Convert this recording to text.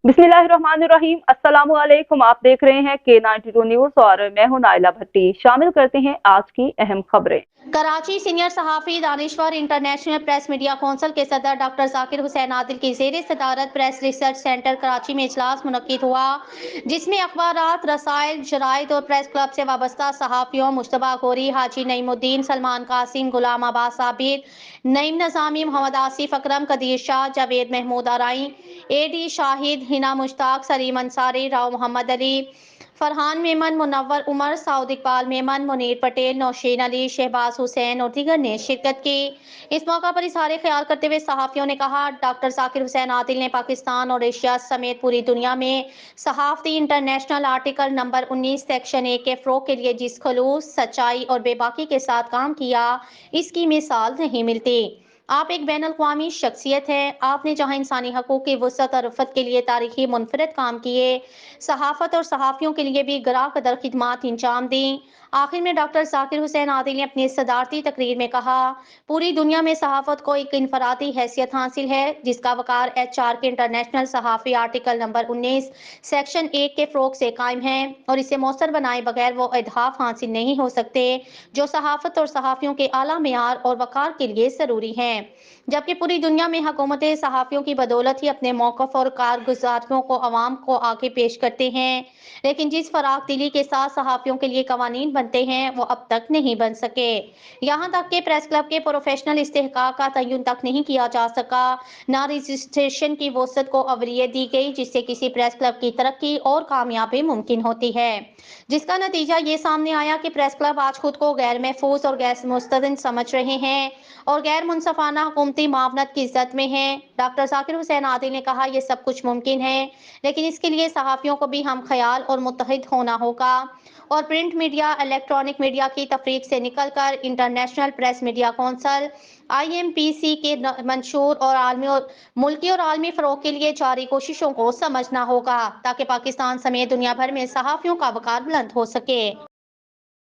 बिस्मिल्लाहिर्रहमानिर्रहीम। अस्सलामु अलैकुम। आप देख रहे हैं K92 न्यूज़ और मैं हूं नाइला भट्टी। शामिल करते हैं आज की अहम खबरें। कराची सीनियर सहाफ़ी दानिश्वर इंटरनेशनल प्रेस मीडिया कौंसिल के सदर डॉक्टर जाकिर हुसैन आदिल की ज़ेर सदारत प्रेस रिसर्च सेंटर कराची में इजलास मुनक्किद हुआ, जिसमें अखबारात, रसाइल, जराइद और प्रेस क्लब से वाबस्ता सहाफ़ियों मुश्तबा गोरी, हाजी नईमुद्दीन, सलमान कासिम, गुलाम अब्बास आबिद, नईम नज़ामी, मोहम्मद आसिफ अकरम, कदीर शाह, जावेद महमूद आराई, AD शाहिद, हिना मुश्ताक, सलीम अंसारी, राव मोहम्मद अली, फरहान मेमन, मुनव्वर उमर, साउद इकबाल मेमन, मुनीर पटेल, नौशीन अली, शहबाज हुसैन और दीगर ने शिरकत की। इस मौका पर इजहार ख्याल करते हुए सहाफ़ियों ने कहा, डॉक्टर जाकिर हुसैन आदिल ने पाकिस्तान और एशिया समेत पूरी दुनिया में सहाफ़ती इंटरनेशनल आर्टिकल नंबर 19 सेक्शन 1 के फ़रोग़ के लिए जिस खलूस, सच्चाई और बेबाकी के साथ काम किया, इसकी मिसाल नहीं मिलती। आप एक बैन अल-अक़वामी शख्सियत है। आपने जहाँ इंसानी हकूक़ की वुसअत और रफ़त के लिए तारीख़ी मुनफ़रिद काम किए, सहाफ़त और सहाफ़ियों के लिए भी गरा कदर खिदमात अंजाम दी। आखिर में डॉक्टर जाकिर हुसैन आदिल ने अपनी सदारती तकरीर में कहा, पूरी दुनिया में सहाफ़त को एक इनफरादी हैसियत हासिल है, जिसका वक़ार HR के इंटरनेशनल सहाफ़ी आर्टिकल नंबर 19 सेक्शन 1 के फ़रोग़ से कायम है और इसे मौसर बनाए बगैर वो अहदाफ हासिल नहीं हो सकते जो सहाफ़त और सहाफ़ियों के आला मेयार और वक़ार के लिए ज़रूरी हैं। जबकि पूरी दुनिया में हुकूमतें सहाफ़ियों की बदौलत ही अपने मौक़िफ़ और कारगुज़ारियों को अवाम को आगे पेश करते हैं, लेकिन जिस फराख दिली के साथ सहाफ़ियों के लिए कवानीन बनते हैं वो अब तक नहीं बन सके। यहाँ तक कि प्रेस क्लब के प्रोफेशनल इस्तेहकाक का तयन तक नहीं किया जा सका, न रजिस्ट्रेशन की वसअत को अवलियत दी गई, जिससे किसी प्रेस क्लब की तरक्की और कामयाबी मुमकिन होती है। जिसका नतीजा ये सामने आया कि प्रेस क्लब आज खुद को गैर महफूज और गैर मुस्तदिन समझ रहे हैं और गैर मुनसफाना हुकूमती मावनत की इज्जत में हैं। डॉक्टर जाकिर हुसैन आदिल ने कहा, यह सब कुछ मुमकिन है, लेकिन इसके लिए सहाफ़ियों को भी हम ख्याल और मुत्तहिद होना होगा और प्रिंट मीडिया, इलेक्ट्रॉनिक मीडिया की तफरीक से निकलकर international press media council IMPC के मंशूर और आलमी और मुल्की और आलमी फ़रोग़ के लिए जारी कोशिशों को समझना होगा, ताकि पाकिस्तान समेत दुनिया भर में सहाफ़ियों का वक़ार बुलंद हो सके।